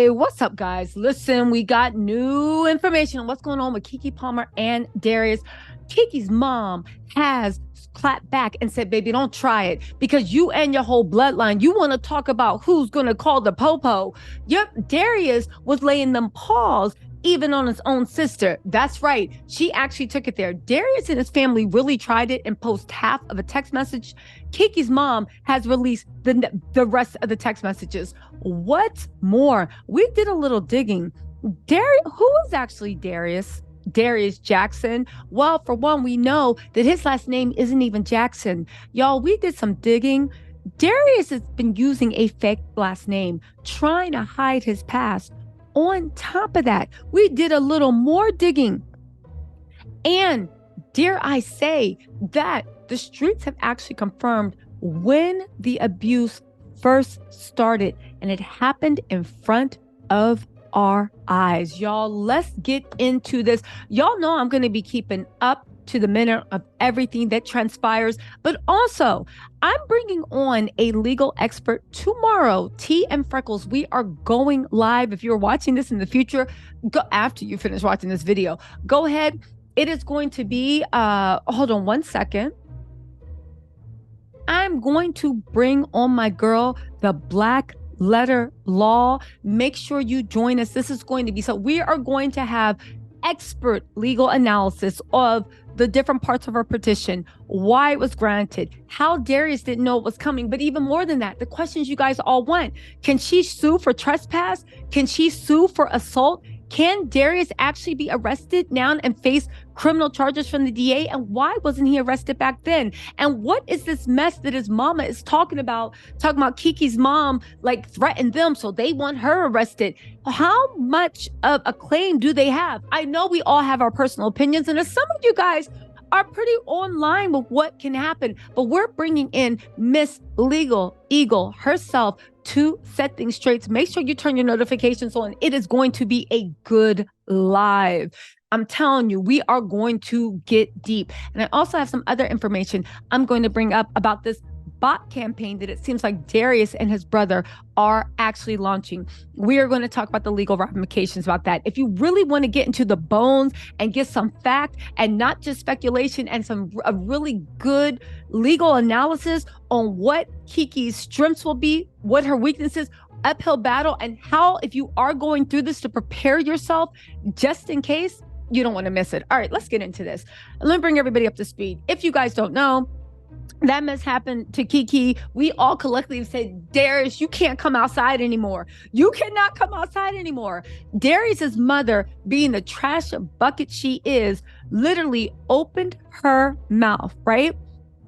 Hey, what's up, guys? Listen, we got new information on what's going on with Keke Palmer and Darius. Keke's mom has clapped back and said, baby, don't try it because you and your whole bloodline, you want to talk about who's going to call the popo. Yep, Darius was laying them paws even on his own sister. That's right. She actually took it there. Darius and his family really tried it and post half of a text message. Keke's mom has released the rest of the text messages. What's more, we did a little digging. Who is actually Darius? Darius Jackson. Well, for one, we know that his last name isn't even Jackson. Y'all, we did some digging. Darius has been using a fake last name, trying to hide his past. On top of that, we did a little more digging. And dare I say that the streets have actually confirmed when the abuse first started, and it happened in front of our eyes. Y'all, let's get into this. Y'all know I'm going to be keeping up to the minute of everything that transpires, but also I'm bringing on a legal expert tomorrow. T and Freckles, we are going live. If you're watching this in the future, go after you finish watching this video, go ahead. It is going to be, hold on one second. I'm going to bring on my girl, the Black Letter Law. Make sure you join us. This is going to be, so we are going to have expert legal analysis of the different parts of our petition, why it was granted, how Darius didn't know it was coming, but even more than that, the questions you guys all want. Can she sue for trespass? Can she sue for assault? Can Darius actually be arrested now and face criminal charges from the DA? And why wasn't he arrested back then? And what is this mess that his mama is talking about Keke's mom, like, threatened them, so they want her arrested? How much of a claim do they have? I know we all have our personal opinions, and some of you guys are pretty online with what can happen, but we're bringing in Miss Legal Eagle herself to set things straight. So make sure you turn your notifications on. It is going to be a good live. I'm telling you, we are going to get deep. And I also have some other information I'm going to bring up about this bot campaign that it seems like Darius and his brother are actually launching. We are going to talk about the legal ramifications about that. If you really want to get into the bones and get some fact and not just speculation and a really good legal analysis on what Keke's strengths will be, what her weaknesses, uphill battle, and how, if you are going through this, to prepare yourself just in case, you don't want to miss it. All right, let's get into this. Let me bring everybody up to speed. If you guys don't know, that mess happened to Keke. We all collectively said, Darius, you can't come outside anymore. You cannot come outside anymore. Darius's mother, being the trash bucket she is, literally opened her mouth, right?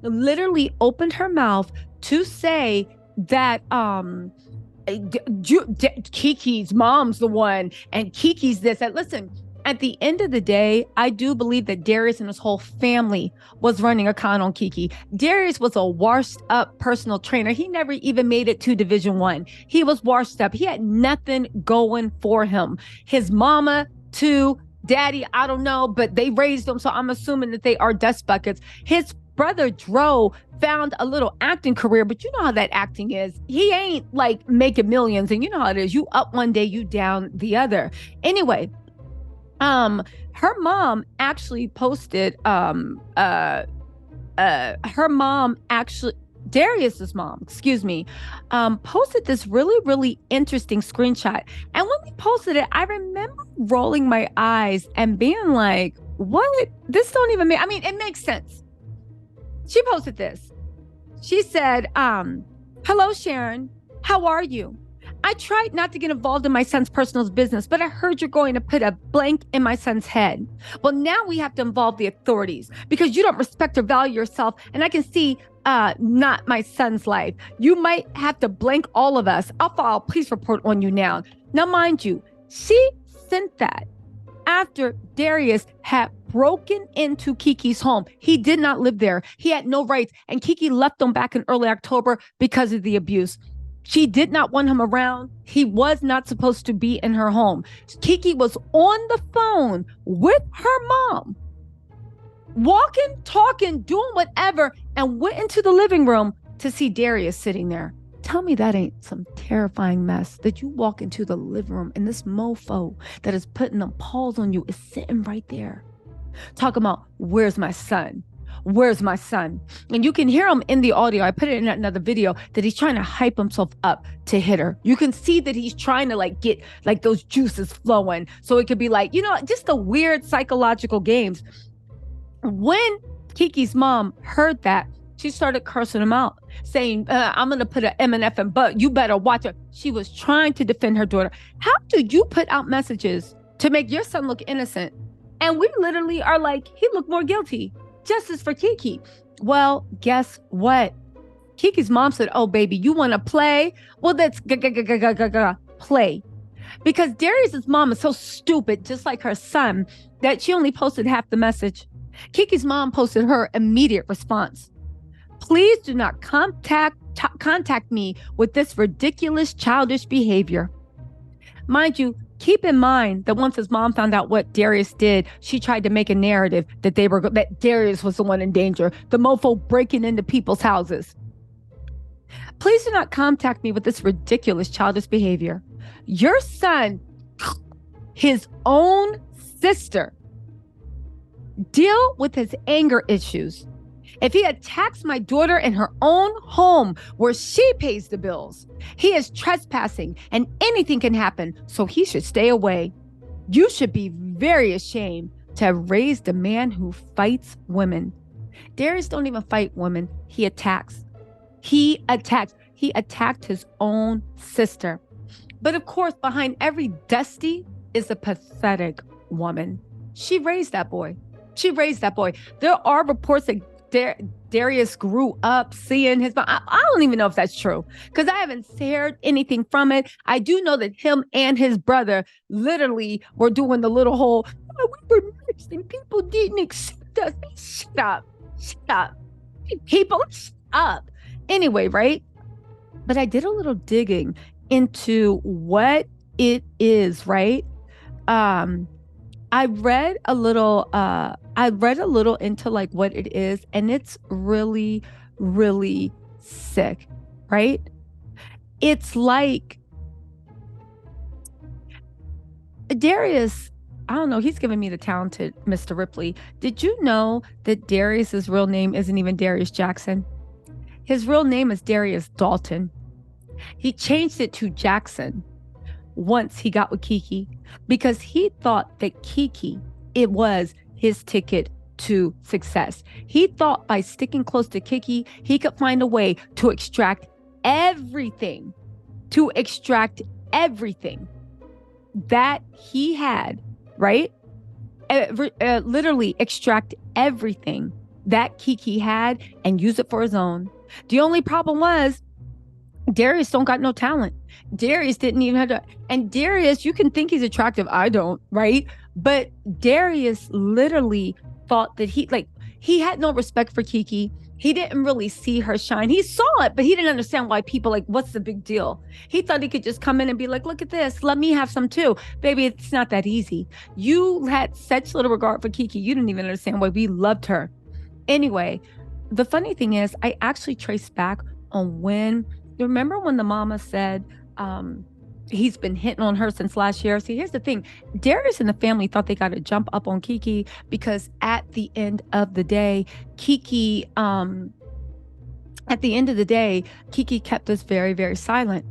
Literally opened her mouth to say that Keke's mom's the one and Keke's this. And listen, at the end of the day, I do believe that Darius and his whole family was running a con on Keke. Darius was a washed up personal trainer. He never even made it to Division I. He was washed up. He had nothing going for him. His mama, too, daddy, I don't know, but they raised him, so I'm assuming that they are dust buckets. His brother Dro found a little acting career, but you know how that acting is. He ain't like making millions, and you know how it is. You up one day, you down the other. Anyway, her mom actually posted, her mom actually, Darius's mom, excuse me, posted this really, really interesting screenshot. And when we posted it, I remember rolling my eyes and being like, what? This don't even make, I mean, it makes sense. She posted this. She said, hello, Sharon. How are you? I tried not to get involved in my son's personal business, but I heard you're going to put a blank in my son's head. Well, now we have to involve the authorities because you don't respect or value yourself. And I can see not my son's life. You might have to blank all of us. I'll file a police report on you now. Now, mind you, she sent that after Darius had broken into Keke's home. He did not live there. He had no rights. And Keke left him back in early October because of the abuse. She did not want him around. He was not supposed to be in her home. Keke was on the phone with her mom, walking, talking, doing whatever, and went into the living room to see Darius sitting there. Tell me that ain't some terrifying mess that you walk into the living room and this mofo that is putting them paws on you is sitting right there. Talking about, where's my son? Where's my son? And you can hear him in the audio. I put it in another video that he's trying to hype himself up to hit her. You can see that he's trying to like get like those juices flowing. So it could be like, just the weird psychological games. When Keke's mom heard that, she started cursing him out, saying, I'm going to put an M and F in, but you better watch her. She was trying to defend her daughter. How do you put out messages to make your son look innocent? And we literally are like, he looked more guilty. Justice for Keke. Well, guess what? Keke's mom said, oh, baby, you want to play? Well, that's play. Because Darius's mom is so stupid, just like her son, that she only posted half the message. Keke's mom posted her immediate response. Please do not contact me with this ridiculous, childish behavior. Mind you, keep in mind that once his mom found out what Darius did, she tried to make a narrative that that Darius was the one in danger, the mofo breaking into people's houses. Please do not contact me with this ridiculous, childish behavior. Your son, his own sister, deal with his anger issues. If he attacks my daughter in her own home where she pays the bills, he is trespassing and anything can happen, so he should stay away. You should be very ashamed to have raised a man who fights women. Darius don't even fight women. He attacks. He attacked his own sister. But of course, behind every Dusty is a pathetic woman. She raised that boy. There are reports that Darius grew up seeing his mom. I don't even know if that's true because I haven't heard anything from it. I do know that him and his brother literally were doing the little whole, we were mixed and people didn't accept us. Shut up. People, shut up. Anyway, right? But I did a little digging into what it is, right? I read a little into like what it is, and it's really, really sick, right? It's like Darius, I don't know, he's giving me the talented Mr. Ripley. Did you know that Darius's real name isn't even Darius Jackson? His real name is Darius Dalton. He changed it to Jackson once he got with Keke because he thought that Keke, it was his ticket to success. He thought by sticking close to Keke, he could find a way to extract everything that he had, right? Literally extract everything that Keke had and use it for his own. The only problem was Darius don't got no talent. Darius didn't even have to. And Darius, you can think he's attractive. I don't, right? But Darius literally thought that he had no respect for Keke. He didn't really see her shine. He saw it, but he didn't understand why people like, what's the big deal? He thought he could just come in and be like, look at this. Let me have some too. Baby, it's not that easy. You had such little regard for Keke. You didn't even understand why we loved her. Anyway, the funny thing is I actually traced back on when, remember when the mama said, he's been hitting on her since last year. See, here's the thing. Darius and the family thought they got to jump up on Keke because at the end of the day, Keke kept us very, very silent.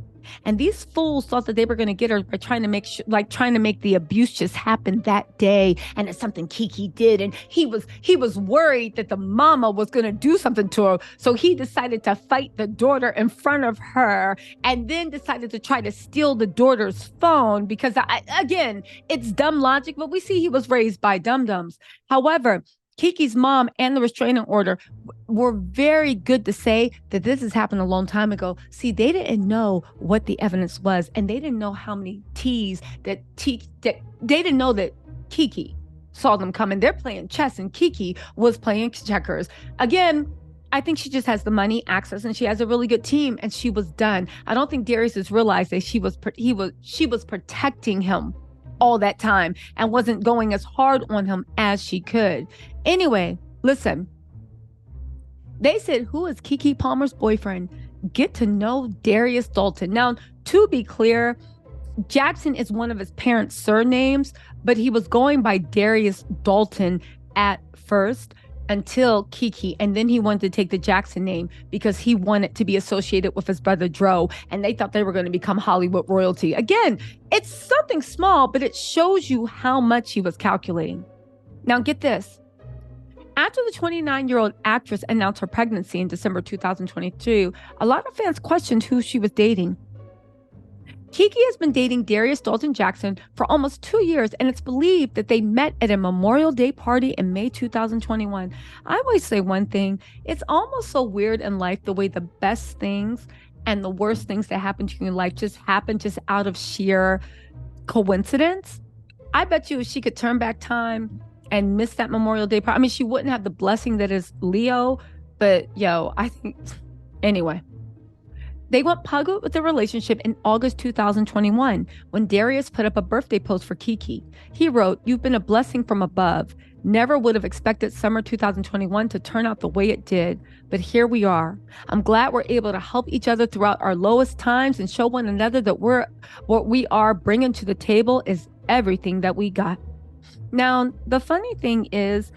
And these fools thought that they were going to get her by trying to make the abuse just happen that day. And it's something Keke did. And he was worried that the mama was going to do something to her. So he decided to fight the daughter in front of her and then decided to try to steal the daughter's phone because, again, it's dumb logic, but we see he was raised by dum-dums. However, Keke's mom and the restraining order were very good to say that this has happened a long time ago. See, they didn't know what the evidence was, and they didn't know how many T's that they didn't know that Keke saw them coming. They're playing chess, and Keke was playing checkers. Again, I think she just has the money, access, and she has a really good team, and she was done. I don't think Darius has realized that she was protecting him all that time and wasn't going as hard on him as she could. Anyway, listen. They said, who is Keke Palmer's boyfriend? get to know Darius Dalton. Now, to be clear, Jackson is one of his parents' surnames, but he was going by Darius Dalton at first until Keke. And then he wanted to take the Jackson name because he wanted to be associated with his brother Dro. And they thought they were going to become Hollywood royalty. Again, it's something small, but it shows you how much he was calculating. Now, get this. After the 29-year-old actress announced her pregnancy in December 2022, a lot of fans questioned who she was dating. Keke has been dating Darius Dalton Jackson for almost 2 years, and it's believed that they met at a Memorial Day party in May 2021. I always say one thing, it's almost so weird in life the way the best things and the worst things that happen to you in life just happen just out of sheer coincidence. I bet you if she could turn back time and miss that Memorial Day party, I mean, she wouldn't have the blessing that is Leo, but I think, anyway. They went public with their relationship in August 2021 when Darius put up a birthday post for Keke. He wrote, "You've been a blessing from above. Never would have expected summer 2021 to turn out the way it did, but here we are. I'm glad we're able to help each other throughout our lowest times and show one another that what we are bringing to the table is everything that we got." Now, the funny thing is,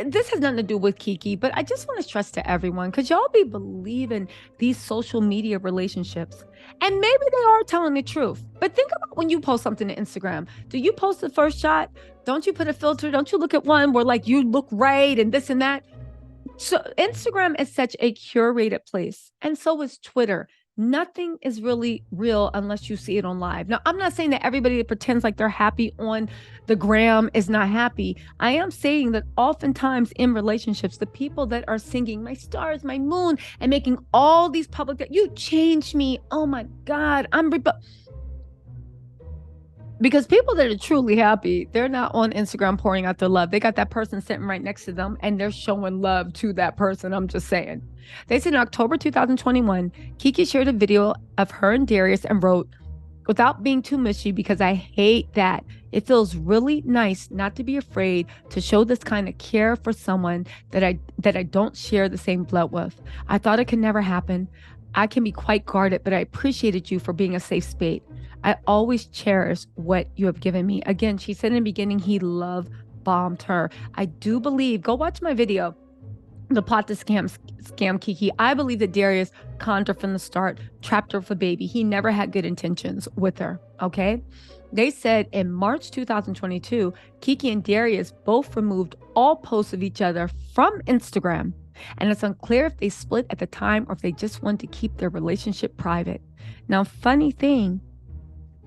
this has nothing to do with Keke, but I just want to stress to everyone, because y'all be believing these social media relationships. And maybe they are telling the truth. But think about when you post something to Instagram. Do you post the first shot? Don't you put a filter? Don't you look at one where like you look right and this and that? So Instagram is such a curated place. And so is Twitter. Nothing is really real unless you see it on live. Now, I'm not saying that everybody that pretends like they're happy on the gram is not happy. I am saying that oftentimes in relationships, the people that are singing "My Stars, My Moon" and making all these public, "You changed me. Oh my God, because people that are truly happy, they're not on Instagram pouring out their love. They got that person sitting right next to them and they're showing love to that person. I'm just saying. They said in October 2021, Keke shared a video of her and Darius and wrote, "Without being too mushy, because I hate that. It feels really nice not to be afraid to show this kind of care for someone that I don't share the same blood with. I thought it could never happen. I can be quite guarded, but I appreciated you for being a safe space. I always cherish what you have given me." Again, she said in the beginning he love bombed her. I do believe, go watch my video, the plot to scam Keke. I believe that Darius conned her from the start, trapped her with a baby. He never had good intentions with her, okay? They said in March 2022, Keke and Darius both removed all posts of each other from Instagram. And it's unclear if they split at the time or if they just wanted to keep their relationship private. Now, funny thing,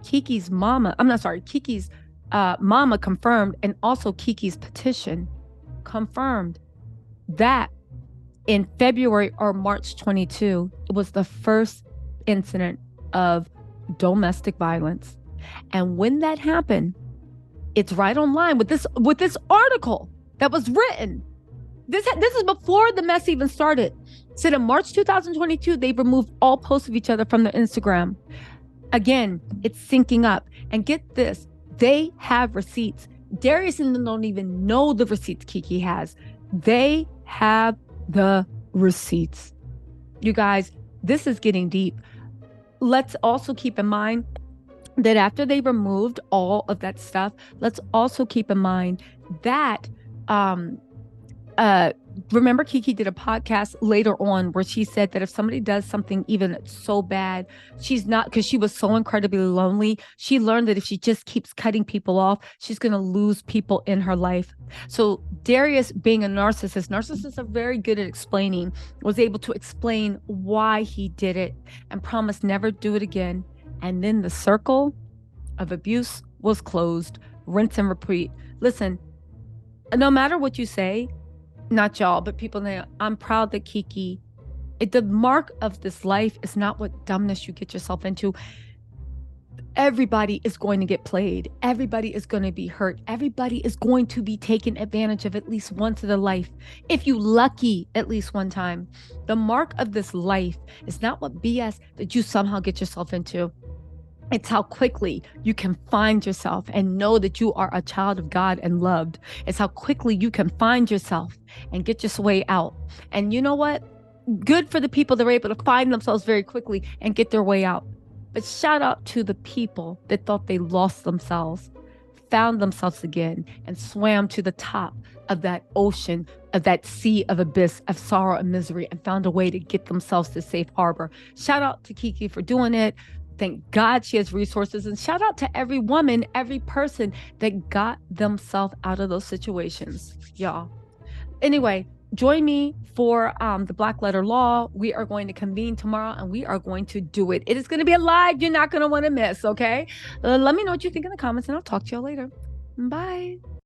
Keke's mama confirmed, and also Keke's petition confirmed that in February or March 22, it was the first incident of domestic violence. And when that happened, it's right online with this article that was written. This is before the mess even started. Said in March 2022, they removed all posts of each other from their Instagram. Again, it's syncing up. And get this, they have receipts. Darius and them don't even know the receipts Keke has. They have the receipts. You guys, this is getting deep. Let's also keep in mind that after they removed all of that stuff, let's also keep in mind that remember Keke did a podcast later on where she said that if somebody does something even so bad, she's not, because she was so incredibly lonely, she learned that if she just keeps cutting people off, she's going to lose people in her life. So Darius, being a narcissists are very good at explaining, was able to explain why he did it and promised never do it again. And then the circle of abuse was closed. Rinse and repeat. Listen, no matter what you say, not y'all, but people know, I'm proud that Keke, the mark of this life is not what dumbness you get yourself into. Everybody is going to get played. Everybody is going to be hurt. Everybody is going to be taken advantage of at least once in their life. If you lucky at least one time. The mark of this life is not what BS that you somehow get yourself into. It's how quickly you can find yourself and know that you are a child of God and loved. It's how quickly you can find yourself and get your way out. And you know what? good for the people that were able to find themselves very quickly and get their way out. But shout out to the people that thought they lost themselves, found themselves again, and swam to the top of that ocean, of that sea of abyss of sorrow and misery, and found a way to get themselves to safe harbor. Shout out to Keke for doing it. Thank God she has resources. And shout out to every woman, every person that got themselves out of those situations, y'all. Anyway, join me for the Black Letter Law. We are going to convene tomorrow and we are going to do it. It is going to be a live you're not going to want to miss, okay? Let me know what you think in the comments and I'll talk to y'all later. Bye.